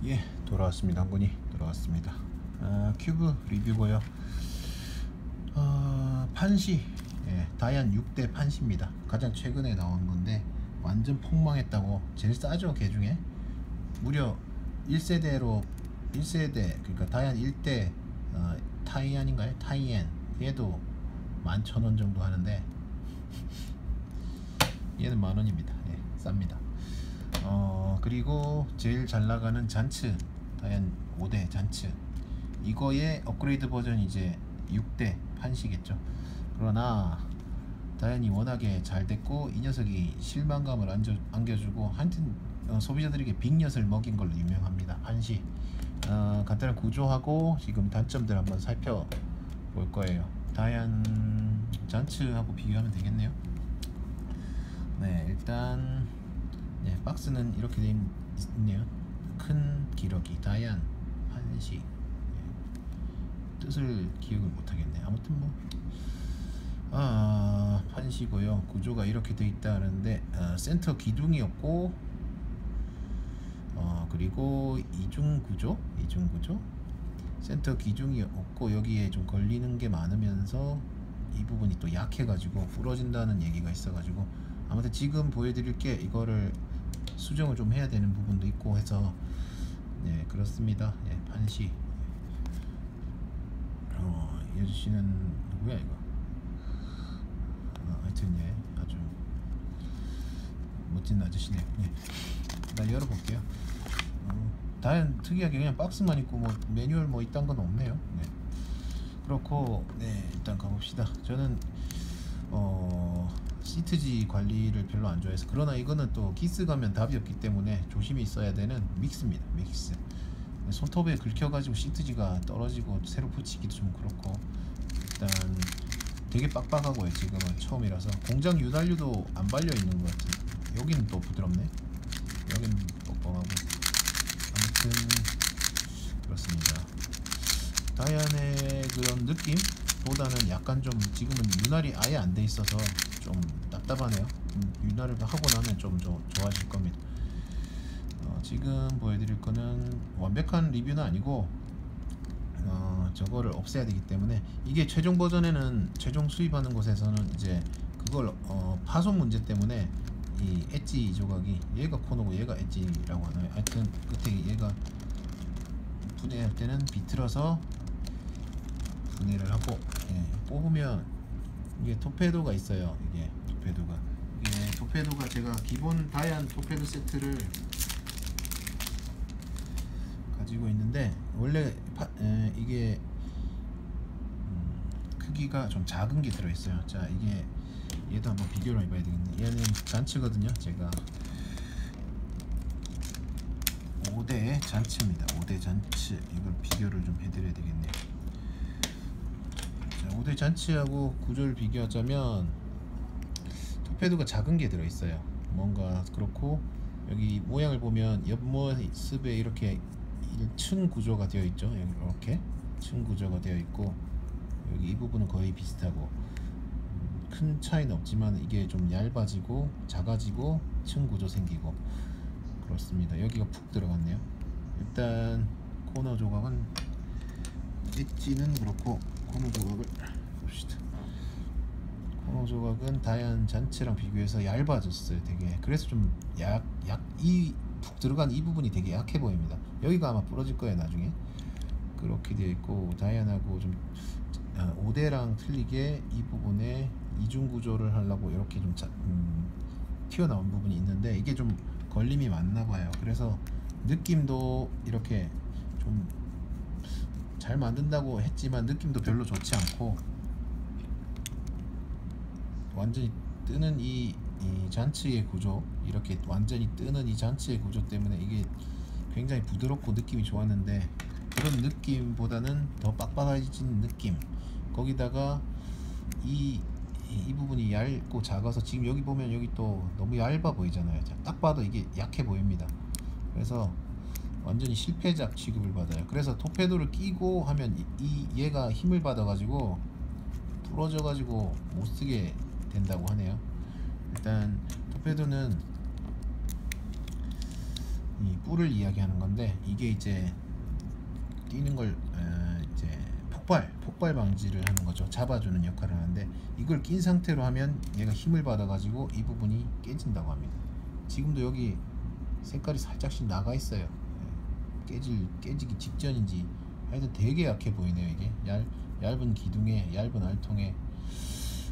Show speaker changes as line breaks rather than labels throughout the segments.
예, 돌아왔습니다. 한 분이 돌아왔습니다. 큐브 리뷰고요. 판시, 다이안 6대 판시입니다. 가장 최근에 나온 건데 완전 폭망했다고. 제일 싸죠, 개 중에. 무려 1세대로 1세대, 그러니까 다이안 1대 타이안인가요? 타이안 얘도 11,000원 정도 하는데 얘는 만원입니다. 쌉니다. 그리고 제일 잘 나가는 잔츠, 다이안 5대 잔츠, 이거의 업그레이드 버전이 이제 6대 판시겠죠. 그러나 다이안이 워낙에 잘 됐고 이 녀석이 실망감을 안겨주고 하여튼 소비자들에게 빅엿을 먹인 걸로 유명합니다. 판시. 간단한 구조하고 지금 단점들 한번 살펴볼 거예요. 다이안 잔츠하고 비교하면 되겠네요. 네, 일단 박스는 이렇게 되어 있네요. 큰 기러기 다이안 판시. 뜻을 기억을 못하겠네. 아무튼 뭐 판시고요. 구조가 이렇게 되어 있다는데 센터 기둥이 없고 그리고 이중구조 센터 기둥이 없고 여기에 좀 걸리는 게 많으면서 이 부분이 또 약해가지고 부러진다는 얘기가 있어가지고 아무튼 지금 보여드릴 게 이거를 수정을 좀 해야 되는 부분도 있고 해서 그렇습니다. 판시. 이 아저씨는 누구야 이거? 하여튼 아주 멋진 아저씨네요. 일단 열어볼게요. 다이안 특이하게 그냥 박스만 있고 뭐 매뉴얼 뭐 이딴 건 없네요. 그렇고 일단 가봅시다. 저는 시트지 관리를 별로 안 좋아해서, 그러나 이거는 또 기스 가면 답이 없기 때문에 조심히 써야 되는 믹스입니다. 믹스. 손톱에 긁혀가지고 시트지가 떨어지고 새로 붙이기도 좀 그렇고, 일단 되게 빡빡하고요. 지금은 처음이라서 공장 윤활유도 안 발려 있는 것 같은. 여기는 또 부드럽네. 여기는 뻑뻑하고. 아무튼 그렇습니다. 다이안의 그런 느낌보다는 약간 좀 지금은 윤활이 아예 안 돼 있어서 좀 답답하네요. 윤활을 하고 나면 좀 좋아질 겁니다. 지금 보여드릴 거는 완벽한 리뷰는 아니고 저거를 없애야 되기 때문에, 이게 최종 버전에는 최종 수입하는 곳에서는 이제 그걸 파손 문제 때문에 이 엣지 조각이, 얘가 코너고 얘가 엣지라고 하나요? 하여튼 끝에 얘가 분해할 때는 비틀어서 분해를 하고 뽑으면 이게 토페도가 있어요. 이게 토페도가 제가 기본 다이안 토페도 세트를 가지고 있는데 원래 이게 크기가 좀 작은 게 들어있어요. 자, 이게 얘도 한번 비교를 해봐야 되겠네. 얘는 잔츠거든요. 제가 5대 잔츠입니다. 5대 잔츠. 이걸 비교를 좀 해드려야 되겠네요. 자, 5대 잔츠하고 구조를 비교하자면 토페도가 작은 게 들어있어요. 뭔가 그렇고, 여기 모양을 보면 옆모습에 이렇게 층 구조가 되어 있죠. 이렇게 층 구조가 되어 있고, 여기 이 부분은 거의 비슷하고, 큰 차이는 없지만 이게 좀 얇아지고 작아지고 층 구조 생기고 그렇습니다. 여기가 푹 들어갔네요. 일단 코너 조각은, 엣지는 그렇고 코너 조각을 봅시다. 코너 조각은 다이안 잔츠랑 비교해서 얇아졌어요. 되게. 그래서 좀 이 푹 들어간 이 부분이 되게 약해 보입니다. 여기가 아마 부러질 거예요 나중에. 그렇게 되어 있고, 다이안하고 좀 5대랑 틀리게 이 부분에 이중 구조를 하려고 이렇게 좀 튀어나온 부분이 있는데, 이게 좀 걸림이 많나 봐요. 그래서 느낌도 이렇게 좀 잘 만든다고 했지만 느낌도 별로 좋지 않고, 완전히 뜨는 이 잔츠의 구조, 이렇게 완전히 뜨는 이 잔츠의 구조 때문에 이게 굉장히 부드럽고 느낌이 좋았는데, 그런 느낌보다는 더 빡빡해진 느낌, 거기다가 이 부분이 얇고 작아서, 지금 여기 보면 여기 또 너무 얇아 보이잖아요. 딱 봐도 이게 약해 보입니다. 그래서 완전히 실패작 취급을 받아요. 그래서 토페도를 끼고 하면 얘가 힘을 받아 가지고 부러져 가지고 못 쓰게 된다고 하네요. 일단 토페도는 이 뿔을 이야기하는 건데, 이게 이제 뛰는 걸 이제 폭발 방지를 하는 거죠. 잡아주는 역할을 하는데, 이걸 낀 상태로 하면 얘가 힘을 받아 가지고 이 부분이 깨진다고 합니다. 지금도 여기 색깔이 살짝씩 나가 있어요. 깨지기 직전인지 하여튼 되게 약해 보이네요. 이게 얇은 기둥에 얇은 알통에.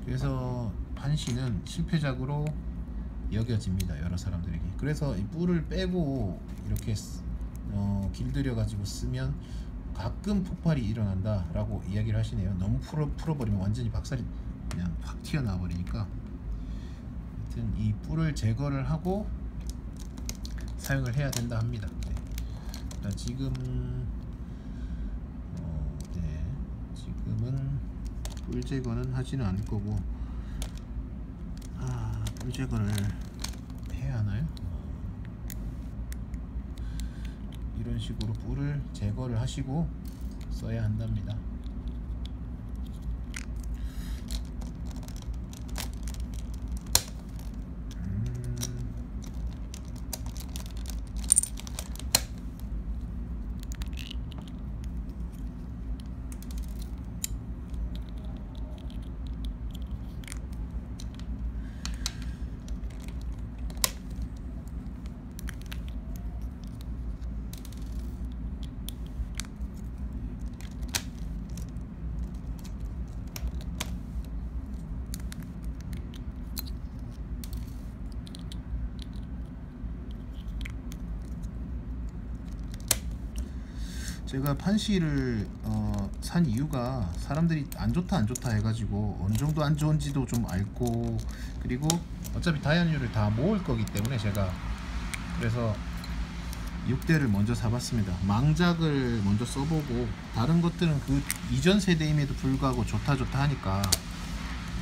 그래서 판시는 실패작으로 여겨집니다, 여러 사람들에게. 그래서 이 뿔을 빼고 이렇게 길들여 가지고 쓰면 가끔 폭발이 일어난다 라고 이야기를 하시네요. 너무 풀어버리면 완전히 박살이 그냥 확 튀어나와 버리니까. 하여튼 이 뿔을 제거를 하고 사용을 해야 된다 합니다. 네. 지금은 뿔 제거는 하지는 않을 거고, 뿔 제거를 해야 하나요? 이런 식으로 뿔을 제거를 하시고 써야 한답니다. 제가 판시를 산 이유가 사람들이 안 좋다 해가지고 어느 정도 안 좋은지도 좀 알고, 그리고 어차피 다이아류를 다 모을 거기 때문에 제가 그래서 6대를 먼저 사봤습니다. 망작을 먼저 써보고, 다른 것들은 그 이전 세대임에도 불구하고 좋다 하니까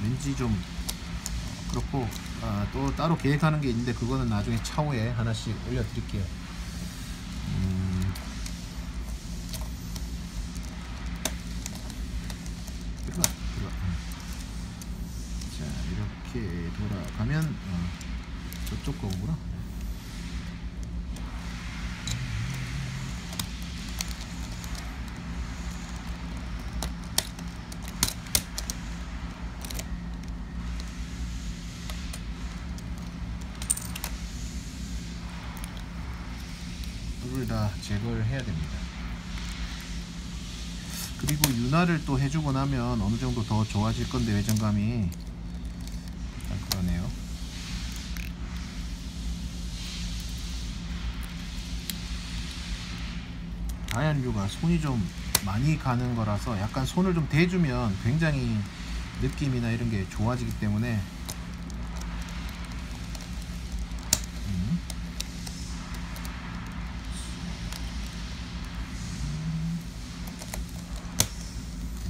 왠지 좀 그렇고, 또 따로 계획하는 게 있는데 그거는 나중에 차후에 하나씩 올려드릴게요. 자, 이렇게 돌아가면 저쪽 거구나. 이걸 다 제거를 해야 됩니다. 그리고 윤활을 또 해주고 나면 어느 정도 더 좋아질 건데, 회전감이 그러네요. 다이아류가 손이 좀 많이 가는 거라서 약간 손을 좀 대주면 굉장히 느낌이나 이런 게 좋아지기 때문에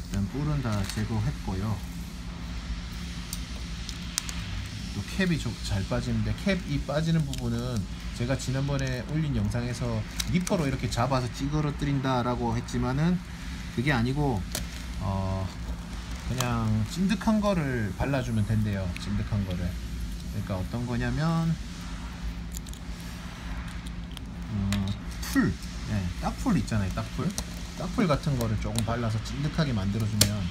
일단 뿔은 다 제거했고요. 또 캡이 좀 잘 빠지는데, 캡이 빠지는 부분은 제가 지난번에 올린 영상에서 니퍼로 이렇게 잡아서 찌그러뜨린다 라고 했지만은 그게 아니고 그냥 찐득한 거를 발라주면 된대요. 찐득한 거를. 그러니까 어떤 거냐면 풀, 딱풀 있잖아요. 딱풀 같은 거를 조금 발라서 찐득하게 만들어주면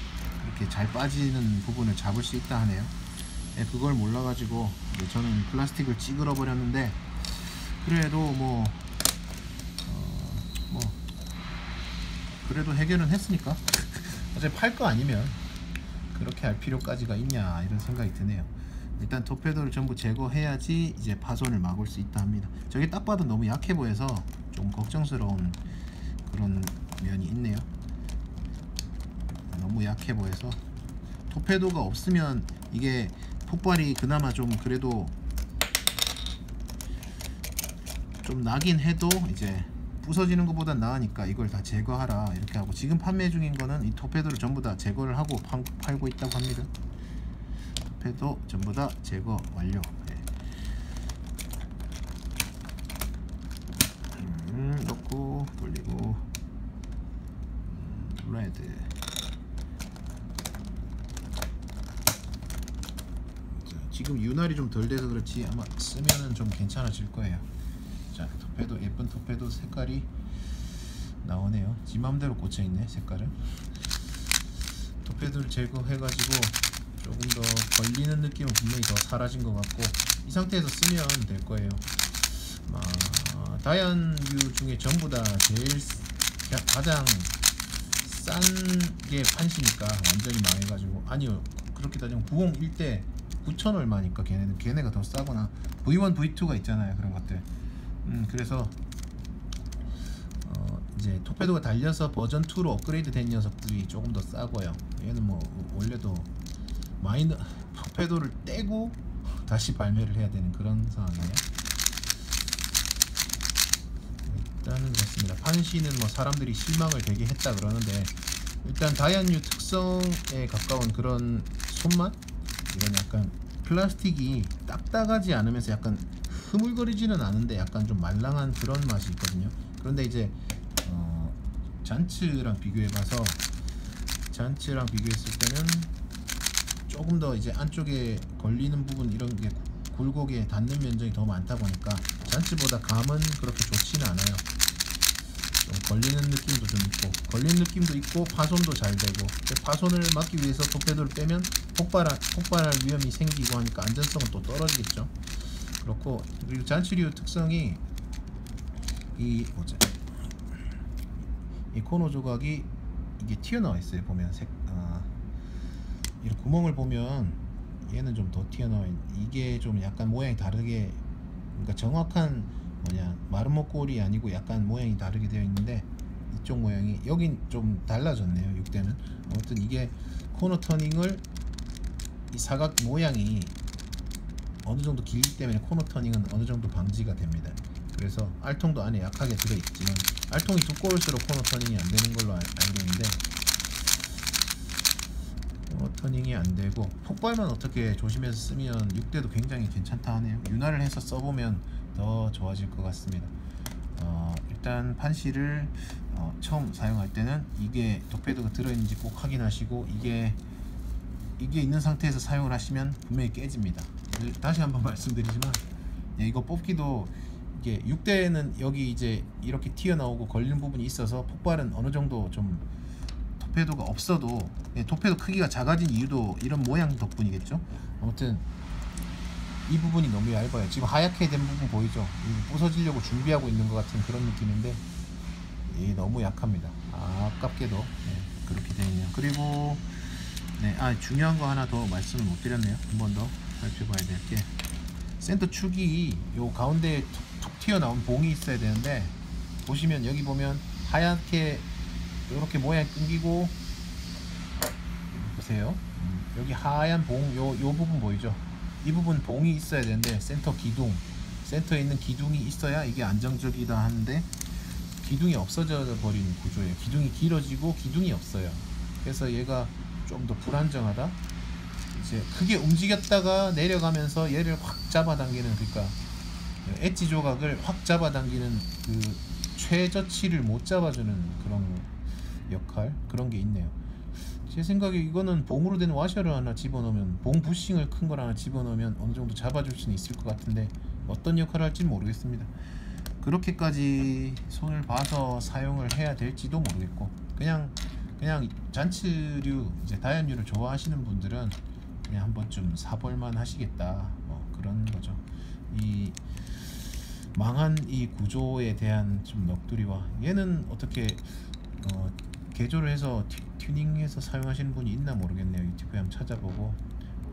이렇게 잘 빠지는 부분을 잡을 수 있다 하네요. 그걸 몰라가지고 저는 플라스틱을 찌그러 버렸는데, 그래도 그래도 해결은 했으니까 어차피 팔 거 아니면 그렇게 할 필요까지가 있냐 이런 생각이 드네요. 일단 토페도를 전부 제거해야지 이제 파손을 막을 수 있다 합니다. 저게 딱 봐도 너무 약해 보여서 좀 걱정스러운 그런 면이 있네요. 너무 약해 보여서 토페도가 없으면 이게 폭발이 그나마 좀 그래도 좀 나긴 해도 이제 부서지는 것보단 나으니까 이걸 다 제거하라 이렇게 하고, 지금 판매 중인 거는 이 토페도를 전부 다 제거를 하고 팔고 있다고 합니다. 토페도 전부 다 제거 완료. 넣고 돌리고 레드. 지금 윤활이 좀 덜 돼서 그렇지 아마 쓰면은 좀 괜찮아질 거예요. 자, 토페도 예쁜 토페도 색깔이 나오네요. 지 맘대로 꽂혀있네 색깔은. 토페도를 제거해가지고 조금 더 걸리는 느낌은 분명히 더 사라진 것 같고, 이 상태에서 쓰면 될 거예요. 다이안유 중에 전부 다 제일 가장 싼 게 판시니까 완전히 망해가지고, 아니요, 그렇게 따지면 901대 9,000 얼마니까 걔네가 더 싸거나 V1, V2가 있잖아요, 그런 것들. 그래서 이제 토페도가 달려서 버전 2로 업그레이드 된 녀석들이 조금 더 싸고요. 얘는 뭐 원래도 토페도를 떼고 다시 발매를 해야 되는 그런 상황이에요. 일단은 그렇습니다. 판시는 뭐 사람들이 실망을 되게 했다 그러는데, 일단 다이안유 특성에 가까운 그런 손맛? 이런 약간 플라스틱이 딱딱하지 않으면서 약간 흐물거리지는 않은데 약간 좀 말랑한 그런 맛이 있거든요. 그런데 이제 잔츠랑 비교해봐서, 잔츠랑 비교했을 때는 조금 더 이제 안쪽에 걸리는 부분 이런 게 굴곡에 닿는 면적이 더 많다 보니까 잔츠보다 감은 그렇게 좋지는 않아요. 좀 걸리는 느낌도 좀 있고, 걸리는 느낌도 있고 파손도 잘 되고, 파손을 막기 위해서 토페도를 빼면 폭발할 위험이 생기고 하니까 안전성은 또 떨어지겠죠. 그렇고, 그리고 잔츠류 특성이 이 코너 조각이 이게 튀어나와 있어요. 보면 이런 구멍을 보면 얘는 좀 더 튀어나와 있는, 이게 좀 약간 모양이 다르게, 그러니까 정확한 마름모꼴이 아니고 약간 모양이 다르게 되어 있는데, 이쪽 모양이 여긴 좀 달라졌네요. 6대는 아무튼 이게 코너 터닝을, 이 사각 모양이 어느 정도 길기 때문에 코너 터닝은 어느 정도 방지가 됩니다. 그래서 알통도 안에 약하게 들어있지만, 알통이 두꺼울수록 코너 터닝이 안 되는 걸로 알고 있는데, 코너 터닝이 안 되고 폭발만 어떻게 조심해서 쓰면 6대도 굉장히 괜찮다 하네요. 윤활을 해서 써보면 더 좋아질 것 같습니다. 일단 판시를 처음 사용할 때는 이게 토페도가 들어있는지 꼭 확인하시고, 이게 있는 상태에서 사용을 하시면 분명히 깨집니다. 다시 한번 말씀드리지만, 이거 뽑기도, 이게 6대는 여기 이제 이렇게 튀어나오고 걸리는 부분이 있어서 폭발은 어느 정도 좀, 토페도가 없어도, 토페도 크기가 작아진 이유도 이런 모양 덕분이겠죠. 아무튼 이 부분이 너무 얇아요. 지금 하얗게 된 부분 보이죠? 부서지려고 준비하고 있는 것 같은 그런 느낌인데, 너무 약합니다. 아깝게도 그렇게 되네요. 그리고 중요한 거 하나 더 말씀을 못 드렸네요. 한 번 더 살펴봐야 될 게, 센터 축이 요 가운데에 툭 튀어나온 봉이 있어야 되는데, 보시면 여기 보면 하얗게 이렇게 모양이 끊기고, 보세요. 여기 하얀 봉, 요 부분 보이죠? 이 부분 봉이 있어야 되는데, 센터에 있는 기둥이 있어야 이게 안정적이다 하는데, 기둥이 없어져 버린 구조예요. 기둥이 길어지고 기둥이 없어요. 그래서 얘가 좀 더 불안정하다. 이제 크게 움직였다가 내려가면서 얘를 확 잡아당기는, 그러니까 엣지 조각을 확 잡아당기는 그 최저치를 못 잡아주는 그런 역할, 그런 게 있네요. 제 생각에 이거는 봉으로 된 와셔를 하나 집어넣으면, 봉 부싱을 큰 걸 하나 집어넣으면 어느 정도 잡아줄 수는 있을 것 같은데, 어떤 역할을 할지는 모르겠습니다. 그렇게까지 손을 봐서 사용을 해야 될지도 모르겠고, 그냥 잔츠류, 이제 다이안유를 좋아하시는 분들은 그냥 한 번쯤 사볼만 하시겠다, 뭐 그런 거죠. 이 망한 이 구조에 대한 좀 넋두리와, 얘는 어떻게 개조를 해서 튜닝해서 사용하시는 분이 있나 모르겠네요. 유튜브에 한번 찾아보고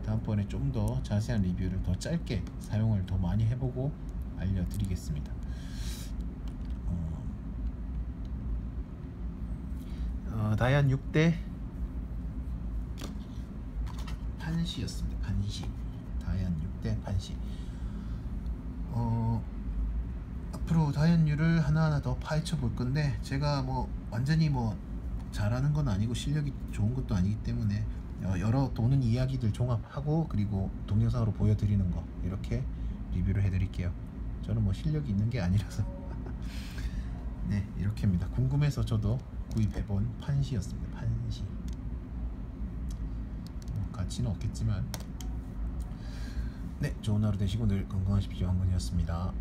다음번에 좀 더 자세한 리뷰를 더 짧게 사용을 더 많이 해보고 알려드리겠습니다. 다이안 6대 판시였습니다. 판시. 다이안 6대 판시. 앞으로 다이안유를 하나하나 더 파헤쳐 볼 건데, 제가 뭐 완전히 뭐 잘하는 건 아니고 실력이 좋은 것도 아니기 때문에 여러 도는 이야기들 종합하고, 그리고 동영상으로 보여드리는 거, 이렇게 리뷰를 해드릴게요. 저는 뭐 실력이 있는 게 아니라서 네, 이렇게입니다. 궁금해서 저도 구입해본 판시였습니다. 판시. 가치는 없겠지만, 네, 좋은 하루 되시고 늘 건강하십시오. 한건이었습니다.